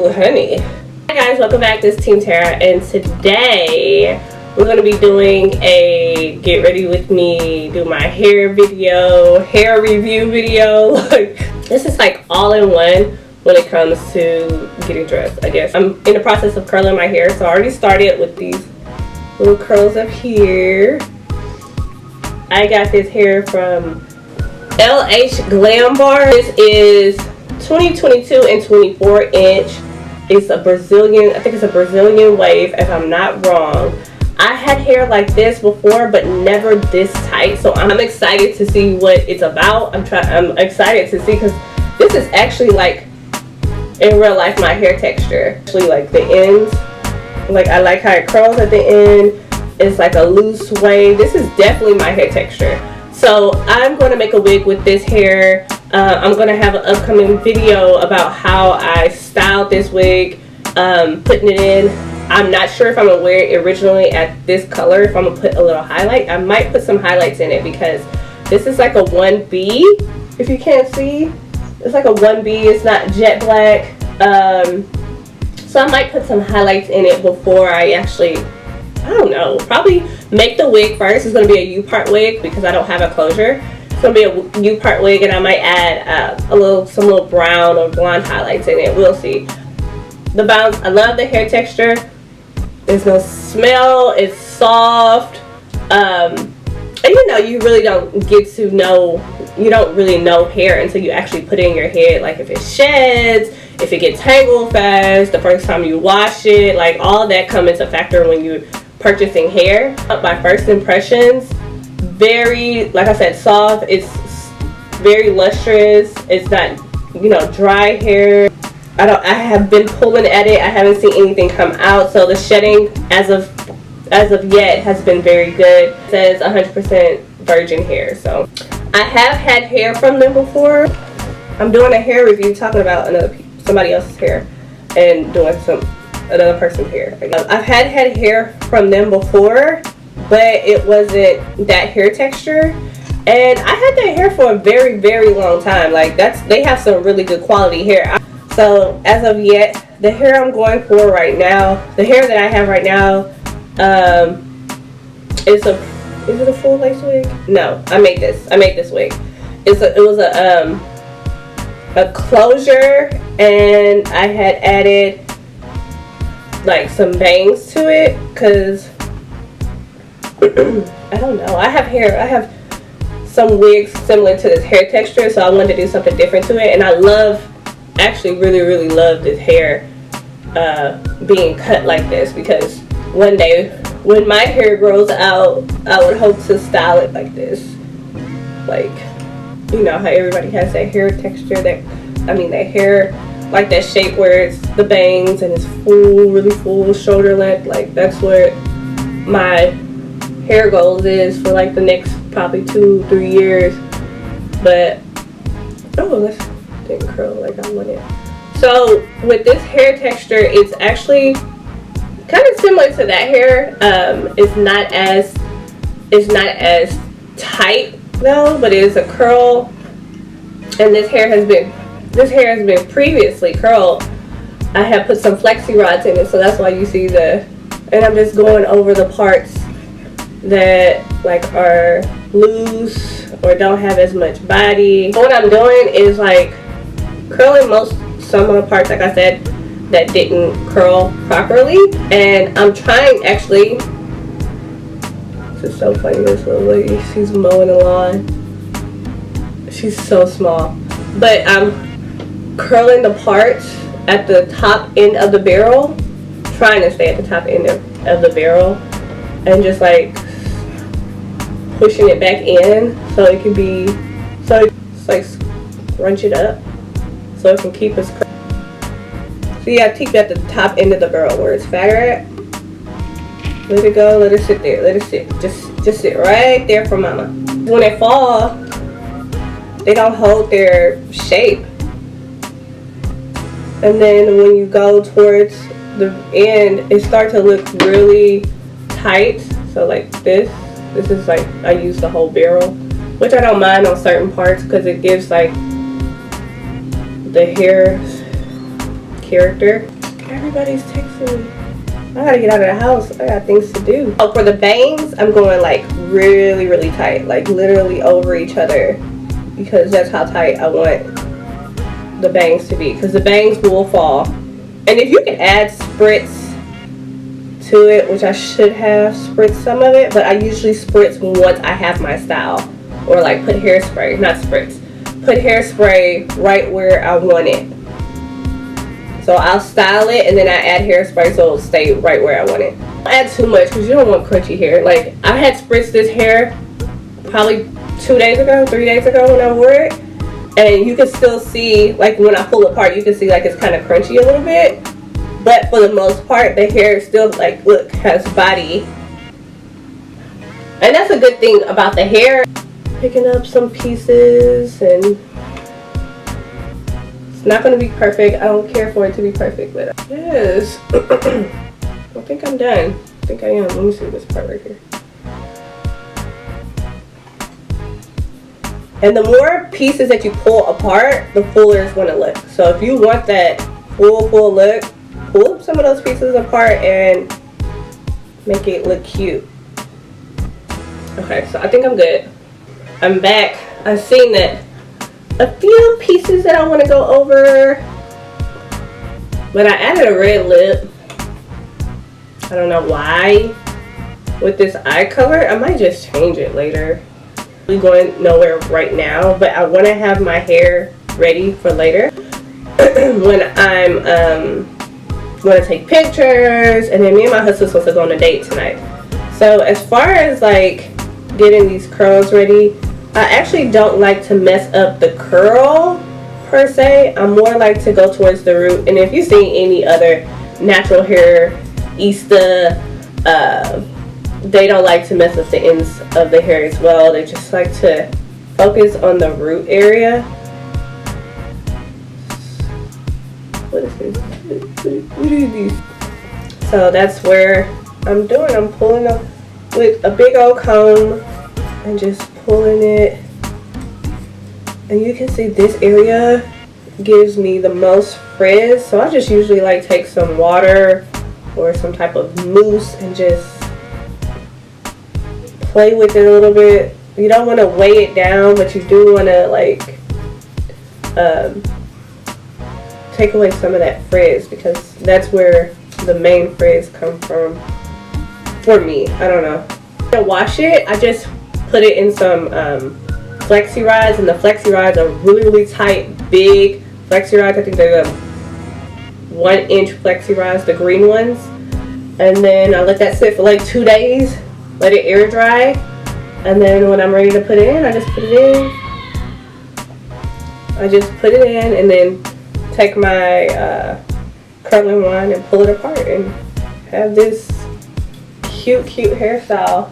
Ooh, honey. Hi guys, welcome back. This is Team Terra, and today we're going to be doing a get ready with me, do my hair video, hair review video. This is like all in one when it comes to getting dressed, I guess. I'm in the process of curling my hair, so I already started with these little curls up here. I got this hair from Ihglambar. This is 2022 and 24 inch. It's a Brazilian, I think it's a Brazilian wave if I'm not wrong. I had hair like this before but never this tight, so I'm excited to see what it's about. I'm excited to see because this is actually like in real life my hair texture. Actually, like the ends, like I like how it curls at the end. It's like a loose wave. This is definitely my hair texture. So I'm going to make a wig with this hair. I'm going to have an upcoming video about how I styled this wig, putting it in. I'm not sure if I'm going to wear it originally at this color, if I'm going to put a little highlight. I might put some highlights in it because this is like a 1B, if you can't see. It's like a 1B, it's not jet black. So I might put some highlights in it before I actually, I don't know, probably make the wig first. It's going to be a U-part wig because I don't have a closure. It's going to be a U-part wig, and I might add some little brown or blonde highlights in it. We'll see. The bounce, I love the hair texture. There's no smell. It's soft. And you know, you really don't get to know, you don't really know hair until you actually put it in your head. Like if it sheds, if it gets tangled fast, the first time you wash it, like all of that comes into factor when you're purchasing hair. My first impressions, very, like I said, soft. It's very lustrous. It's not, you know, dry hair. I have been pulling at it. I haven't seen anything come out. So the shedding as of yet has been very good. It says 100% virgin hair. So I have had hair from them before. I'm doing a hair review talking about somebody else's hair and doing another person's hair. I've had hair from them before, but it wasn't that hair texture. And I had that hair for a very, very long time. Like they have some really good quality hair. So as of yet, the hair I'm going for right now, the hair that I have right now, is it a full lace wig? No, I made this wig. It was a closure, and I had added like some bangs to it because I don't know. I have some wigs similar to this hair texture, so I wanted to do something different to it. And I actually really love this hair being cut like this, because one day when my hair grows out, I would hope to style it like this. Like, you know how everybody has that hair texture, that hair, like that shape where it's the bangs and it's full, really full shoulder length. Like that's what my hair goals is for like the next probably 2-3 years. But this didn't curl like I wanted. So with this hair texture, it's actually kind of similar to that hair. It's not as tight though, but it is a curl. And this hair has been previously curled. I have put some flexi rods in it, so that's why you see and I'm just going over the parts that like are loose or don't have as much body. What I'm doing is like curling some of the parts, like I said, that didn't curl properly. And I'm trying, actually, this is so funny, this little lady, she's mowing the lawn. She's so small. But I'm curling the parts at the top end of the barrel, trying to stay at the top end of the barrel, and just like pushing it back in so it can be, so it's like scrunch it up so it can keep us. So you gotta keep it at the top end of the barrel where it's fatter at. Let it go, let it sit there, let it sit. Just sit right there for mama. When they fall, they don't hold their shape. And then when you go towards the end, it starts to look really tight. So like this is like, I use the whole barrel, which I don't mind on certain parts because it gives like the hair character. Everybody's texting me. I gotta get out of the house. I got things to do. Oh, for the bangs, I'm going like really, really tight. Like literally over each other. Because that's how tight I want the bangs to be. Because the bangs will fall. And if you can add spritz to it, which I should have spritzed some of it. But I usually spritz once I have my style. Or like put hairspray. Not spritz. Put hairspray right where I want it. So I'll style it and then I add hairspray so it'll stay right where I want it. Don't add too much because you don't want crunchy hair. Like I had spritzed this hair probably 3 days ago when I wore it. And you can still see, like when I pull apart, you can see like it's kind of crunchy a little bit. But for the most part, the hair still like, look, has body. And that's a good thing about the hair. Picking up some pieces and it's not going to be perfect. I don't care for it to be perfect, but yes. I think I'm done. I think I am. Let me see this part right here. And the more pieces that you pull apart, the fuller it's going to look. So if you want that full look, pull some of those pieces apart and make it look cute. Okay, so I think I'm good. I'm back. I've seen that a few pieces that I want to go over, but I added a red lip. I don't know why with this eye color. I might just change it later. We're going nowhere right now, but I want to have my hair ready for later when I'm going to take pictures, and then me and my husband supposed to go on a date tonight. So as far as like getting these curls ready, I actually don't like to mess up the curl per se. I more like to go towards the root. And if you see any other natural hair Easter, they don't like to mess up the ends of the hair as well. They just like to focus on the root area. What is this? What are these? So that's where I'm doing. I'm pulling up with a big old comb and just pulling it, and you can see this area gives me the most frizz, so I just usually like take some water or some type of mousse and just play with it a little bit. You don't want to weigh it down, but you do want to like take away some of that frizz, because that's where the main frizz comes from for me. I don't know. To wash it, I just put it in some flexi rods, and the flexi rods are really tight, big flexi rods. I think they're the 1-inch flexi rods, the green ones. And then I let that sit for like 2 days, let it air dry, and then when I'm ready to put it in, I just put it in. I just put it in and then take my curling wand and pull it apart and have this cute hairstyle.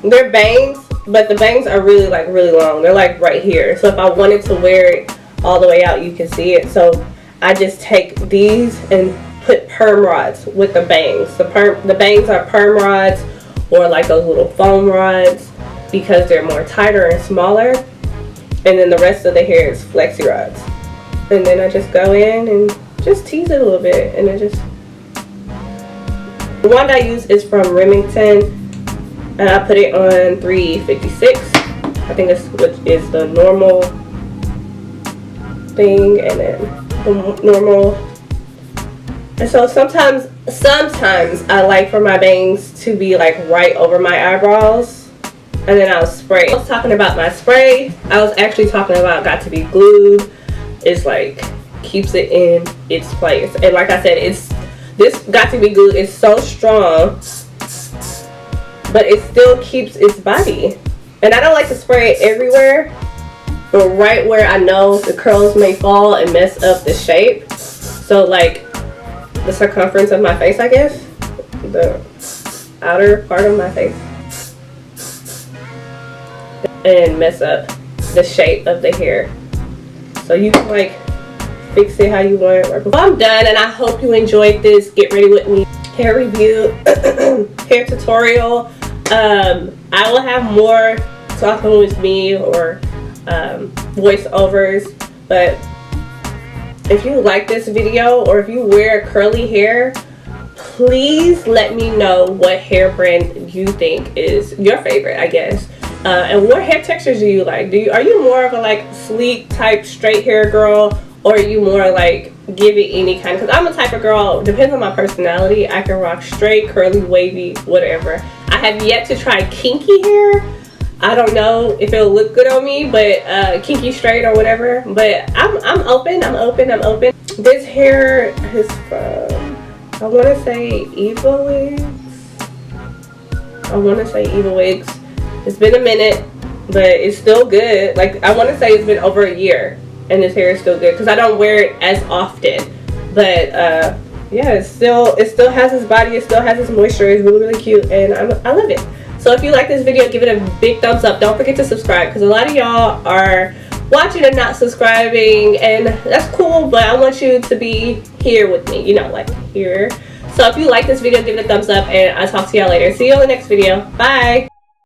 They're bangs, but the bangs are really long. They're like right here. So if I wanted to wear it all the way out, you can see it. So I just take these and put perm rods with the bangs. The bangs are perm rods or like those little foam rods because they're more tighter and smaller. And then the rest of the hair is flexi rods. And then I just go in and just tease it a little bit, and then just. The wand I use is from Remington. And I put it on 356. I think that's what is the normal thing, and then the normal. And so sometimes I like for my bangs to be like right over my eyebrows, and then I'll spray. I was talking about my spray. I was actually talking about got to be glued. It's like keeps it in its place, and like I said, this got to be glued is so strong, but it still keeps its body. And I don't like to spray it everywhere, but right where I know the curls may fall and mess up the shape. So like the circumference of my face, I guess, the outer part of my face, and mess up the shape of the hair. So you can like fix it how you want it. Well, I'm done, and I hope you enjoyed this Get Ready With Me hair review, hair tutorial. I will have more talking with me or voiceovers, but if you like this video, or if you wear curly hair, please let me know what hair brand you think is your favorite, I guess. And what hair textures do you like? Are you more of a like sleek type straight hair girl, or are you more like give it any kind? Because I'm a type of girl, depends on my personality, I can rock straight, curly, wavy, whatever. I have yet to try kinky hair. I don't know if it'll look good on me, but kinky straight or whatever. But I'm open. This hair is from, I want to say Eva Wigs. It's been a minute, but it's still good. Like, I want to say it's been over a year, and this hair is still good because I don't wear it as often. But yeah, it still has its body. It still has its moisture. It's really, really cute, and I love it. So if you like this video, give it a big thumbs up. Don't forget to subscribe, because a lot of y'all are watching and not subscribing, and that's cool, but I want you to be here with me, you know, like here. So if you like this video, give it a thumbs up, and I'll talk to y'all later. See you on the next video. Bye.